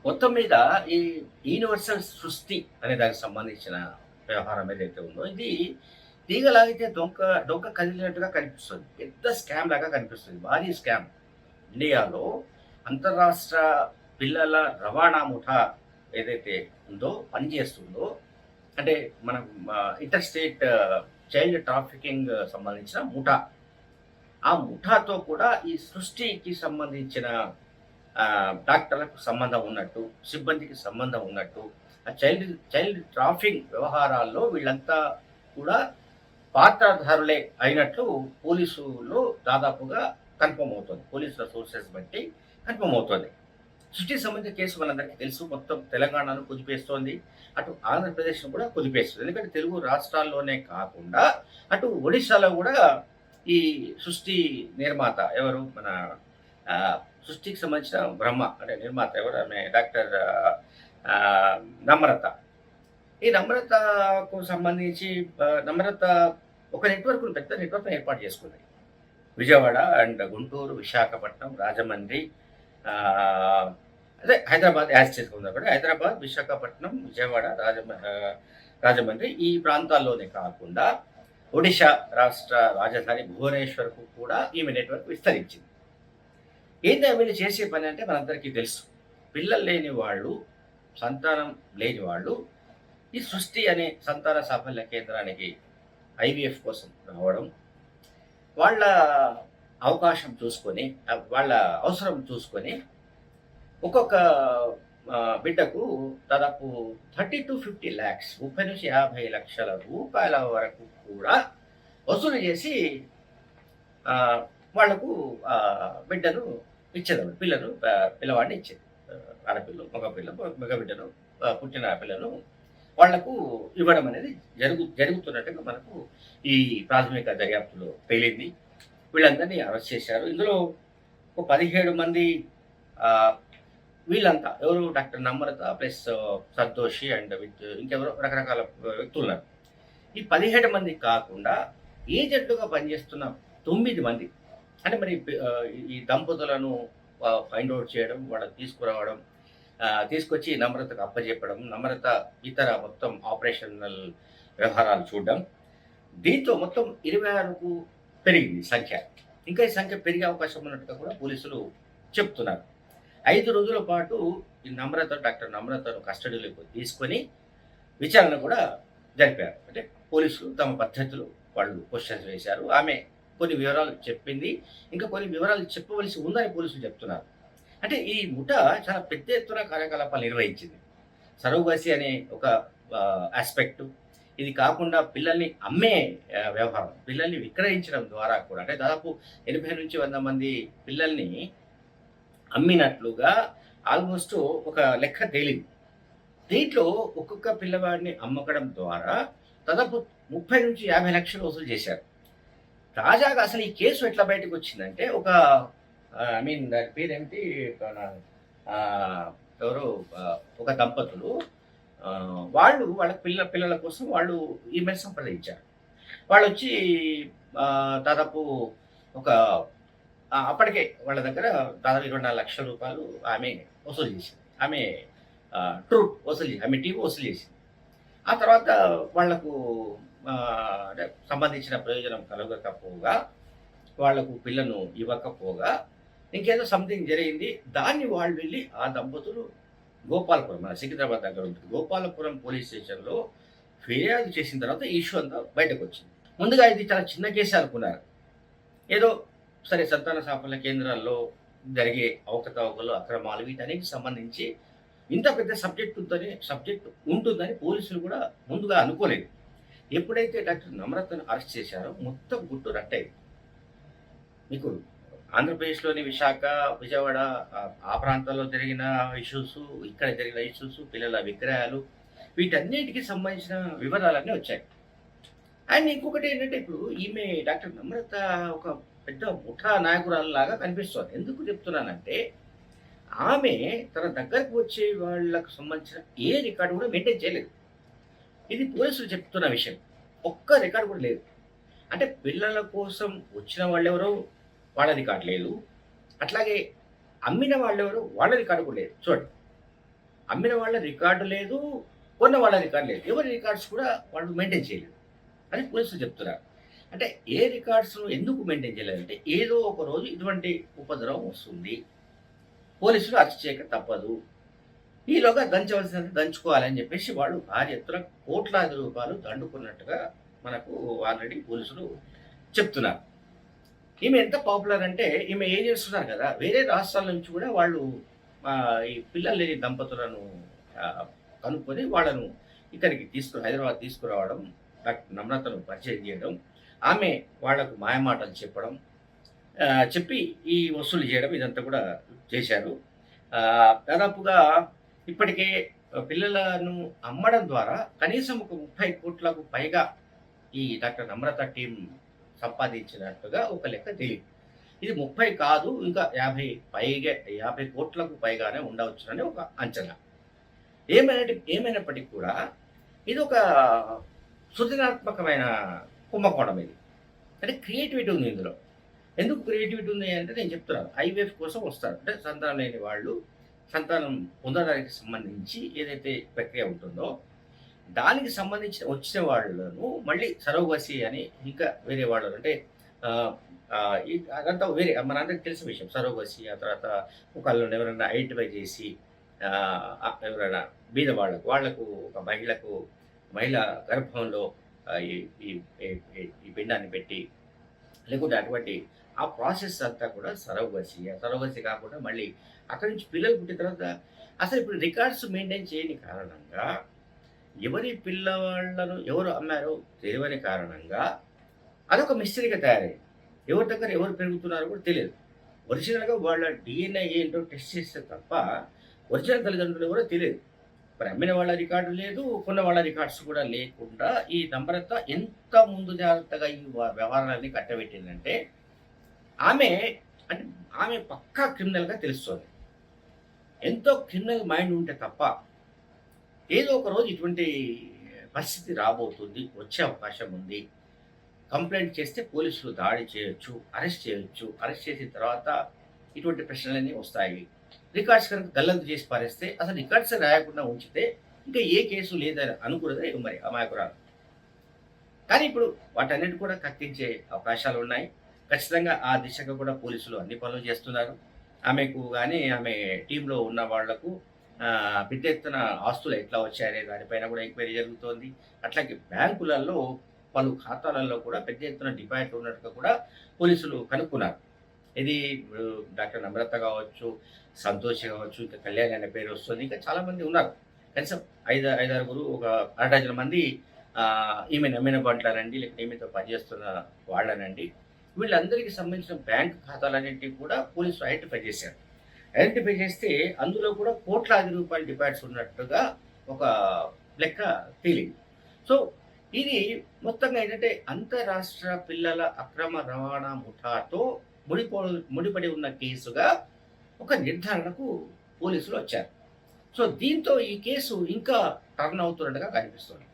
మొత్తం మీద ఈ యూనివర్సల్ సృష్టి అనే దానికి సంబంధించిన వ్యవహారం ఏదైతే ఉందో, ఇది తీగలాగితే డొంక కదిలినట్టుగా కనిపిస్తుంది. పెద్ద స్కామ్ లాగా కనిపిస్తుంది. భారీ స్కామ్. ఇండియాలో అంతర్రాష్ట్ర పిల్లల రవాణా ముఠా ఏదైతే ఉందో, పనిచేస్తుందో, అంటే మనం ఇంటర్ స్టేట్ చైల్డ్ ట్రాఫికింగ్ సంబంధించిన ముఠా. ఆ ముఠాతో కూడా ఈ సృష్టికి సంబంధించిన డాక్టర్లకు సంబంధం ఉన్నట్టు, సిబ్బందికి సంబంధం ఉన్నట్టు, ఆ చైల్డ్ ట్రాఫింగ్ వ్యవహారాల్లో వీళ్ళంతా కూడా పాత్రధారులే అయినట్లు పోలీసులు దాదాపుగా కన్ఫర్మ్ అవుతుంది. పోలీసుల సోర్సెస్ బట్టి కన్ఫర్మ్ అవుతుంది. సృష్టికి సంబంధించిన కేసు మనందరికీ తెలుసు. మొత్తం తెలంగాణను కుదిపేస్తోంది. అటు ఆంధ్రప్రదేశ్‌ను కూడా కుదిపేస్తుంది. ఎందుకంటే తెలుగు రాష్ట్రాల్లోనే కాకుండా అటు ఒడిశాలో కూడా ఈ సృష్టి నిర్మాత ఎవరు? మన ఆహ్, సృష్టికి సంబంధించిన బ్రహ్మ అంటే నిర్మాత ఎవరు? ఆమె డాక్టర్ నమ్రత. ఈ నమ్రతకు సంబంధించి నమ్రత ఒక నెట్‌వర్క్‌ను పెద్ద నెట్‌వర్క్‌ని ఏర్పాటు చేసుకుంది. విజయవాడ అండ్ గుంటూరు, విశాఖపట్నం, రాజమండ్రి, ఆహ్, అదే హైదరాబాద్ యాజ్ చేసుకుందాం కూడా హైదరాబాద్, విశాఖపట్నం, విజయవాడ, రాజమండ్రి ఈ ప్రాంతాల్లోనే కాకుండా ఒడిషా రాష్ట్ర రాజధాని భువనేశ్వర్‌కు కూడా ఈమె నెట్‌వర్క్ విస్తరించింది. ఏంటి వీళ్ళు చేసే పని అంటే మనందరికీ తెలుసు. పిల్లలు లేని వాళ్ళు, సంతానం లేని వాళ్ళు ఈ సృష్టి అనే సంతాన సాఫల్య కేంద్రానికి ఐవీఎఫ్ కోసం రావడం, వాళ్ళ అవకాశం చూసుకొని, వాళ్ళ అవసరం చూసుకొని ఒక్కొక్క బిడ్డకు దాదాపు 30-50 లాక్స్ 30-50 లక్షల రూపాయల వరకు కూడా వసూలు చేసి వాళ్లకు బిడ్డను ఇచ్చేదన్నమాట. పిల్లవాడిని ఇచ్చేది. ఆడపిల్ల, మగబిడ్డను, పుట్టిన పిల్లను వాళ్లకు ఇవ్వడం అనేది జరుగుతున్నట్టుగా మనకు ఈ ప్రాథమిక దర్యాప్తులో తేలింది. వీళ్ళందరినీ అరెస్ట్ చేశారు. ఇందులో ఒక 17 మంది వీళ్ళంతా ఎవరు? Doctor Namrata plus Santoshi and with ఇంకెవరో రకరకాల వ్యక్తులున్నారు. ఈ 17 మంది కాకుండా ఏజెంట్లుగా పనిచేస్తున్న 9 మంది. అంటే మరి ఈ దంపతులను ఫైండ్ అవుట్ చేయడం, వాళ్ళని తీసుకురావడం, తీసుకొచ్చి నమ్రతకు అప్పజెప్పడం, నమ్రత ఇతర మొత్తం ఆపరేషనల్ వ్యవహారాలు చూడడం. దీంతో మొత్తం 26కు పెరిగింది సంఖ్య. ఇంకా ఈ సంఖ్య పెరిగే అవకాశం ఉన్నట్టుగా కూడా పోలీసులు చెప్తున్నారు. 5 రోజుల పాటు ఈ డాక్టర్ నమ్రతను కస్టడీలోకి తీసుకొని విచారణ కూడా జరిపారు. అంటే పోలీసులు తమ పద్ధతులు వాళ్ళు క్వశ్చన్స్ వేశారు. ఆమె కొన్ని వివరాలు చెప్పింది. ఇంకా కొన్ని వివరాలు చెప్పవలసి ఉందని పోలీసులు చెప్తున్నారు. అంటే ఈ ముఠా చాలా పెద్ద ఎత్తున కార్యకలాపాలు నిర్వహించింది. సరోగసి అనే ఒక ఆస్పెక్టు. ఇది కాకుండా పిల్లల్ని అమ్మే వ్యవహారం. పిల్లల్ని విక్రయించడం ద్వారా కూడా అంటే దాదాపు 80-100 మంది పిల్లల్ని అమ్మినట్లుగా ఆల్మోస్ట్ ఒక లెక్క తేలింది. దీంట్లో ఒక్కొక్క పిల్లవాడిని అమ్మకడం ద్వారా దాదాపు 30-50 లక్షలు వసూలు చేశారు. తాజాగా అసలు ఈ కేసు ఎట్లా బయటకు వచ్చిందంటే ఒక ఐ మీన్ దాని పేరేంటి ఎవరు ఒక దంపతులు వాళ్ళు వాళ్ళ పిల్లల కోసం వాళ్ళు ఈమెయిల్ సంప్రదించారు. వాళ్ళు వచ్చి దాదాపు ఒక అప్పటికే వాళ్ళ దగ్గర దాదాపు 24 లక్షల రూపాయలు ఆమె వసూలు చేసింది. ఆమె ఆమె టీవీ వసూలు చేసింది. ఆ తర్వాత వాళ్లకు అంటే సంబంధించిన ప్రయోజనం కలగకపోగా, వాళ్లకు పిల్లను ఇవ్వకపోగా ఇంకేదో సంథింగ్ జరిగింది. దాన్ని వాళ్ళు వెళ్ళి ఆ దంపతులు గోపాలపురం, మన సికింద్రాబాద్ దగ్గర ఉంటుంది, గోపాలపురం పోలీస్ స్టేషన్లో ఫిర్యాదు చేసిన తర్వాత ఈ ఇష్యూ అంతా బయటకు వచ్చింది. ముందుగా ఇది చాలా చిన్న కేసు అనుకున్నారు. ఏదో సరే సంతాన సాఫల్య కేంద్రాల్లో జరిగే అవకతవకలు, అక్రమాలు వీటన్నిటికి సంబంధించి ఇంత పెద్ద సబ్జెక్ట్ ఉంటుందని పోలీసులు కూడా ముందుగా అనుకోలేదు. ఎప్పుడైతే డాక్టర్ నమ్రతను అరెస్ట్ చేశారో మొత్తం గుట్టు రట్టయింది. మీకు ఆంధ్రప్రదేశ్లోని విశాఖ, విజయవాడ ఆ ప్రాంతాల్లో జరిగిన ఇష్యూస్, ఇక్కడ జరిగిన ఇష్యూస్, పిల్లల విక్రయాలు వీటన్నిటికి సంబంధించిన వివరాలన్నీ వచ్చాయి. అండ్ ఇంకొకటి ఏంటంటే ఇప్పుడు ఈమె డాక్టర్ నమ్రత ఒక పెద్ద ముఠా నాయకురాల్లాగా కనిపిస్తోంది. ఎందుకు చెప్తున్నానంటే ఆమె తన దగ్గరకు వచ్చే వాళ్ళకు సంబంధించిన ఏ రికార్డు కూడా మెయింటైన్ చేయలేదు. ఇది పోలీసులు చెప్తున్న విషయం. ఒక్క రికార్డు కూడా లేదు. అంటే పిల్లల కోసం వచ్చిన వాళ్ళెవరో వాళ్ళ రికార్డు లేదు. అట్లాగే అమ్మిన వాళ్ళెవరో వాళ్ళ రికార్డు కూడా లేదు. చూడండి. అమ్మిన వాళ్ళ రికార్డు లేదు, కొన్న వాళ్ళ రికార్డు లేదు. ఎవరి రికార్డ్స్ కూడా వాళ్ళు మెయింటైన్ చేయలేదు అని పోలీసులు చెప్తున్నారు. అంటే ఏ రికార్డ్స్‌ను ఎందుకు మెయింటైన్ చేయలేదంటే, ఏదో ఒక రోజు ఇటువంటి ఉపద్రవం వస్తుంది. పోలీసులు అరెస్ట్ చేయక తప్పదు. ఈలోగా దంచవలసినంత దంచుకోవాలని చెప్పేసి వాళ్ళు భారీ ఎత్తున కోట్లాది రూపాయలు దండుకున్నట్టుగా మనకు ఆల్రెడీ పోలీసులు చెప్తున్నారు. ఈమె ఎంత పాపులర్ అంటే ఈమె ఏం చేస్తున్నారు కదా! వేరే రాష్ట్రాల నుంచి కూడా వాళ్ళు ఈ పిల్లలు లేని దంపతులను ఆహ్, కనుక్కొని వాళ్ళను ఇక్కడికి హైదరాబాద్ తీసుకురావడం, డాక్టర్ నమ్రతను పరిచయం చేయడం, ఆమె వాళ్ళకు మాయమాటలు చెప్పడం, చెప్పి ఈ వసూలు చేయడం ఇదంతా కూడా చేశారు. దాదాపుగా ఇప్పటికే పిల్లలను అమ్మడం ద్వారా కనీసం ఒక 30,00,00,000కు పైగా ఈ డాక్టర్ నమ్రత టీమ్ సంపాదించినట్టుగా ఒక లెక్క తేలింది. ఇది 30 కాదు, ఇంకా 50 పైగా 50,00,00,000కు పైగానే ఉండవచ్చునని ఒక అంచనా. ఏమైనప్పటికీ కూడా ఇదొక సృజనాత్మకమైన కుంభకోణం ఇది. అంటే క్రియేటివిటీ ఉంది ఇందులో. ఎందుకు క్రియేటివిటీ ఉంది అంటే నేను చెప్తున్నాను. ఐవీఎఫ్ కోసం వస్తారు. అంటే సంతానం లేని వాళ్ళు సంతానం పొందడానికి సంబంధించి ఏదైతే ప్రక్రియ ఉంటుందో, దానికి సంబంధించిన వచ్చిన వాళ్ళను మళ్ళీ సరోగసి అని ఇంకా వేరే వాళ్ళు అంటే ఆహ్, అదంతా వేరే మనందరికి తెలిసిన విషయం. సరోగసి ఆ తర్వాత ఒకళ్ళని ఎవరైనా ఐడెంటిఫై చేసి ఎవరైనా బీద వాళ్ళకు ఒక మహిళ గర్భంలో ఈ ఈ ఈ ఈ పిండాన్ని పెట్టి లేకుంటే అటువంటి ఆ ప్రాసెస్ అంతా కూడా సరోగసి. ఆ సరోగసి కాకుండా మళ్ళీ అక్కడి నుంచి పిల్లలు పుట్టిన తర్వాత అసలు ఇప్పుడు రికార్డ్స్ మెయింటైన్ చేయని కారణంగా ఎవరి పిల్లవాళ్ళను ఎవరు అమ్మారో తెలియని కారణంగా అదొక మిస్టరీగా తయారైంది. ఎవరి దగ్గర ఎవరు పెరుగుతున్నారో కూడా తెలియదు. ఒరిజినల్‌గా వాళ్ళ డీఎన్ఏ ఏంటో టెస్ట్ చేస్తే తప్ప ఒరిజినల్ తల్లిదండ్రులు ఎవరో తెలియదు. మరి అమ్మిన వాళ్ళ రికార్డు లేదు, కొన్న వాళ్ళ రికార్డ్స్ కూడా లేకుండా ఈ నమ్రత ఎంత ముందు జాగ్రత్తగా ఈ వ్యవహారాలన్నీ కట్టబెట్టిందంటే ఆమె అంటే ఆమె పక్కా క్రిమినల్‌గా తెలుస్తోంది. ఎంతో క్రిమినల్ మైండ్ ఉంటే తప్ప ఏదో ఒక రోజు ఇటువంటి పరిస్థితి రాబోతుంది. వచ్చే అవకాశం ఉంది. కంప్లెయింట్ చేస్తే పోలీసులు దాడి చేయొచ్చు, అరెస్ట్ చేయొచ్చు. అరెస్ట్ చేసిన తర్వాత ఇటువంటి ప్రశ్నలన్నీ వస్తాయి. రికార్డ్స్ కనుక గల్లంతు చేసి పారేస్తే అసలు రికార్డ్సే రాయకుండా ఉంచితే ఇంకా ఏ కేసు లేదని అనుకున్నదే మరి అమాయకురాలు. కానీ ఇప్పుడు వాటన్నిటి కూడా కక్కించే అవకాశాలున్నాయి. ఖచ్చితంగా ఆ దిశగా కూడా పోలీసులు అన్ని పనులు చేస్తున్నారు. ఆమెకు గాని, ఆమె టీమ్‌లో ఉన్న వాళ్లకు పెద్ద ఎత్తున ఆస్తులు ఎట్లా వచ్చాయనే దానిపైన కూడా ఎంక్వైరీ జరుగుతోంది. అట్లాగే బ్యాంకులలో పలు ఖాతాలలో కూడా పెద్ద ఎత్తున డిపాజిట్లు ఉన్నట్టుగా కూడా పోలీసులు కనుక్కున్నారు. ఇది డాక్టర్ నమ్రత కావచ్చు, సంతోష్ కావచ్చు, ఇంకా కళ్యాణి అనే పేరు వస్తుంది. ఇంకా చాలామంది ఉన్నారు. కనీసం 5, 6 ఒక అరడజన మంది ఈమె నమ్మిన బంట్లనండి, లేకపోతే ఈమెతో పనిచేస్తున్న వాళ్ళనండి, వీళ్ళందరికీ సంబంధించిన బ్యాంక్ ఖాతాలన్నింటినీ కూడా పోలీసులు ఐడెంటిఫై చేశారు. ఐడెంటిఫై చేస్తే అందులో కూడా కోట్లాది రూపాయల డిపాజిట్స్ ఉన్నట్టుగా ఒక లెక్క తేలింది. సో ఇది మొత్తంగా ఏంటంటే అంతరాష్ట్ర పిల్లల అక్రమ రవాణా ముఠాతో ముడిపడి ఉన్న కేసుగా ఒక నిర్ధారణకు పోలీసులు వచ్చారు. సో దీంతో ఈ కేసు ఇంకా టర్న్ అవుతున్నట్టుగా కనిపిస్తుంది.